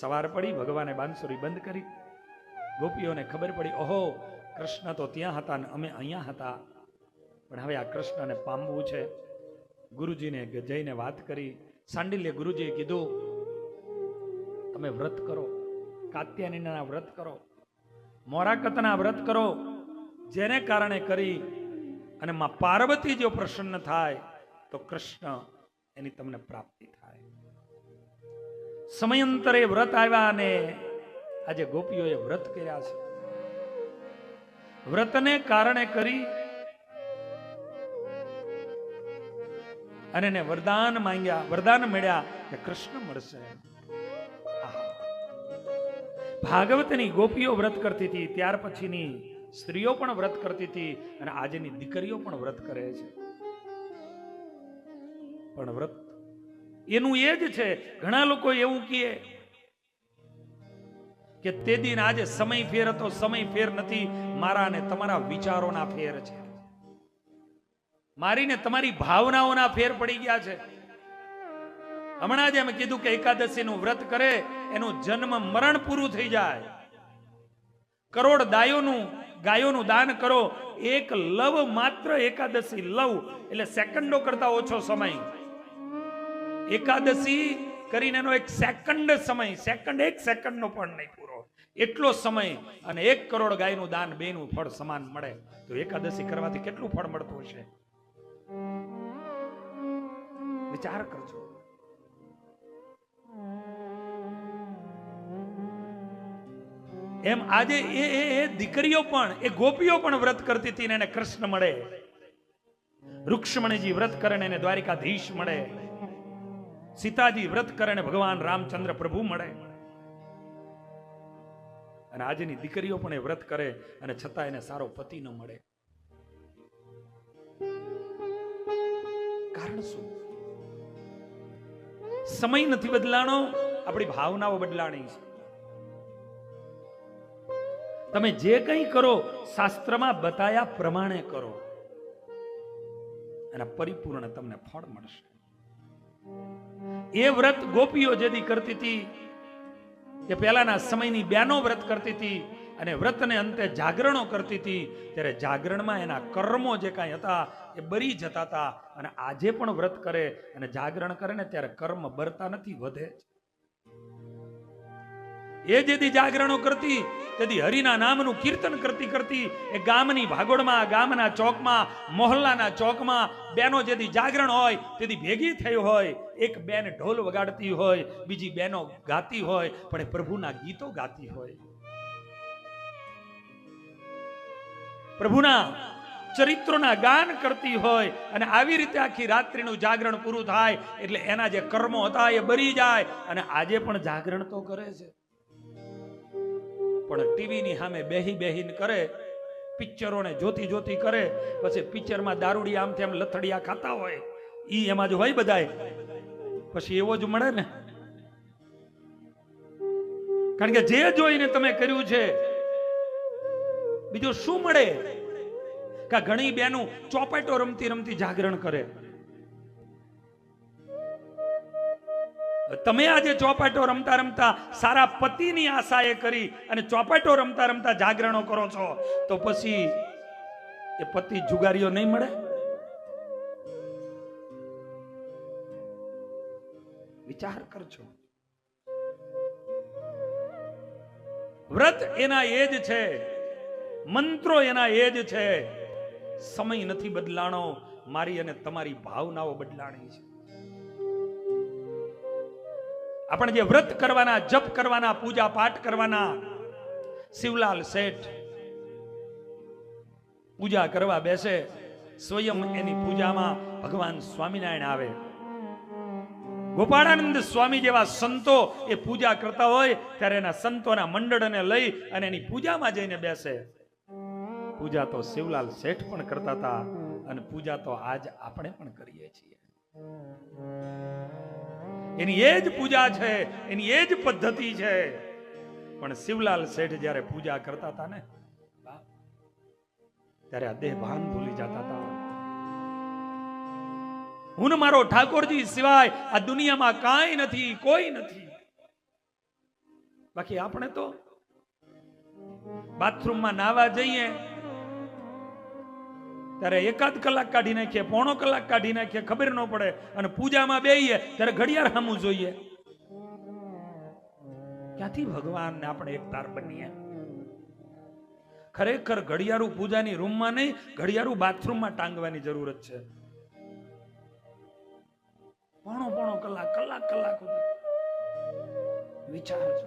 સવાર પડી, ભગવાને બાંસુરી બંધ કરી, ગોપીઓને ખબર પડી, ઓહો કૃષ્ણ તો ત્યાં હતા ને અમે અહીંયા હતા, પણ હવે આ કૃષ્ણને પામવું છે. ગુરુજીને જઈને વાત કરી. સાંડિલ્ય ગુરુજીએ કીધું, તમે વ્રત કરો, કાત્યાયનીના વ્રત કરો, મોરાકતના વ્રત કરો, જેને કારણે કરી અને માં પાર્વતી જો પ્રસન્ન થાય તો કૃષ્ણ એની તમને પ્રાપ્તિ થાય. સમયાંતરે વ્રત આવ્યા અને આજે ગોપીઓએ વ્રત કર્યા છે. વ્રતને કારણે કરી અને એને વરદાન માંગ્યા, વરદાન મળ્યા કે કૃષ્ણ મળશે. ભાગવતની ગોપીઓ વ્રત કરતી હતી, ત્યાર પછીની સ્ત્રીઓ પણ વ્રત કરતી હતી અને આજની દીકરીઓ પણ વ્રત કરે છે. પણ વ્રત એનું એ જ છે. ઘણા લોકો એવું કહે કે તે દિન આજે સમય ફેર હતો, સમય ફેર નથી, મારા અને તમારા વિચારોના ફેર છે, મારી ને તમારી ભાવનાઓના ફેર પડી ગયા છે. હમણાં જ એમ કીધું કે એકાદશી નું વ્રત કરે એનું જન્મ મરણ પૂરું થઈ જાય. કરોડ ગાયોનું દાન કરો, એક લવ માત્ર એકાદશી, લવ એટલે સેકન્ડો કરતા ઓછો સમય. એકાદશી કરીને એનો એક સેકન્ડ સમય, સેકન્ડ એક સેકન્ડનો પણ નહીં પૂરો, એટલો સમય અને 1 કરોડ ગાયનું દાન, બેનું ફળ સમાન મળે. તો એકાદશી કરવાથી કેટલું ફળ મળતું હશે? વિચાર કરજો. એમ આજે એ દીકરીઓ પણ, એ ગોપીઓ પણ વ્રત કરતી હતી ને એને કૃષ્ણ મળે. રુક્ષ્મણીજી વ્રત કરે ને એને દ્વારિકાધીશ મળે. સીતાજી વ્રત કરે ને ભગવાન રામચંદ્ર પ્રભુ મળે. અને આજની દીકરીઓ પણ એ વ્રત કરે અને છતાં એને સારો પતિ ન મળે. કારણ શું? સમય નથી બદલાણો, આપણી ભાવનાઓ બદલાણી છે. તમે જે કંઈ કરો શાસ્ત્રમાં બતાયા પ્રમાણે કરો અને પરિપૂર્ણ તમને ફળ મળશે. એ વ્રત ગોપીઓ જેદી કરતી હતી, કે પહેલાના સમયની બહેનો વ્રત કરતી હતી અને વ્રતને અંતે જાગરણો કરતી હતી, ત્યારે જાગરણમાં એના કર્મો જે કાંઈ હતા એ બરી જતા હતા. અને આજે પણ વ્રત કરે અને જાગરણ કરે ને ત્યારે કર્મ બરતા નથી, વધે. એ જેદી જાગરણો કરતી તેથી હરિના નામનું કીર્તન કરતી કરતી એ ગામની ભાગોળમાં, ગામના ચોકમાં, મોહલ્લાના ચોકમાં બેનો જેદી જાગરણ હોય તેથી ભેગી થઈ હોય. એક બેન ઢોલ વગાડતી હોય, બીજી બેનો ગાતી હોય, પણ એ પ્રભુના ગીતો ગાતી હોય, પ્રભુના ચરિત્રોના ગાન કરતી હોય. અને આવી રીતે આખી રાત્રિનું જાગરણ પૂરું થાય એટલે એના જે કર્મો હતા એ બરી જાય. અને આજે પણ જાગરણ તો કરે છે, પણ ટીવીની સામે બેહીને કરે, પિક્ચરોને જોતી કરે, પછી પિક્ચરમાં દારૂડી આમ તેમ લથડિયા ખાતા હોય, ઈ એમાં જ હોય બધાય, પછી એવો જ મળે ને. કારણ કે જે જોઈને તમે કર્યું છે બીજું શું મળે? કે ઘણી બહેનો ચોપાટો રમતી જાગરણ કરે. તમે આજે ચોપાટો રમતા સારા પતિની આશાએ કરી અને ચોપાટો રમતા જાગરણો કરો છો, તો પછી એ પતિ જુગારીઓ નહીં મળે? વિચાર કરજો. વ્રત એના એ જ છે, મંત્રો એના એ જ છે. સમય નથી બદલાણો, મારી અને તમારી ભાવનાઓ બદલાણી છે. આપણે જે વ્રત કરવાના, જપ કરવાના, પૂજા પાઠ કરવાના, શિવલાલ શેઠ પૂજા કરવા બેસે, સ્વયં એની પૂજામાં ભગવાન સ્વામિનારાયણ આવે. ગોપાળાનંદ સ્વામી જેવા સંતો એ પૂજા કરતા હોય ત્યારે એના સંતોના મંડળને લઈ અને એની પૂજામાં જઈને બેસે. પૂજા તો શિવલાલ શેઠ પણ કરતા હતા અને પૂજા તો આજ આપણે પણ કરીએ છીએ. એની એ જ પૂજા છે, એની એ જ પદ્ધતિ છે. પણ શિવલાલ શેઠ જ્યારે પૂજા કરતા હતા ને, ત્યારે આ દેહ ભાન ભૂલી જતા હતા. હું મારો ઠાકોરજી સિવાય આ દુનિયામાં કાંઈ નથી, કોઈ નથી. બાકી આપણે તો બાથરૂમમાં નાવા જઈએ ત્યારે એકાદ કલાક કાઢી નાખીએ, પોણો કલાક કાઢી નાખીએ, ખબર ન પડે, અને પૂજામાં બેહીએ ત્યારે ઘડિયાળ સામું જોઈએ. ક્યાંથી ભગવાનને આપણે એક તાર બનીએ? ખરેખર ઘડિયાળું પૂજાની રૂમમાં નહીં, ઘડિયાળું બાથરૂમમાં ટાંગવાની જરૂરત છે. પોણો કલાક સુધી વિચારજો.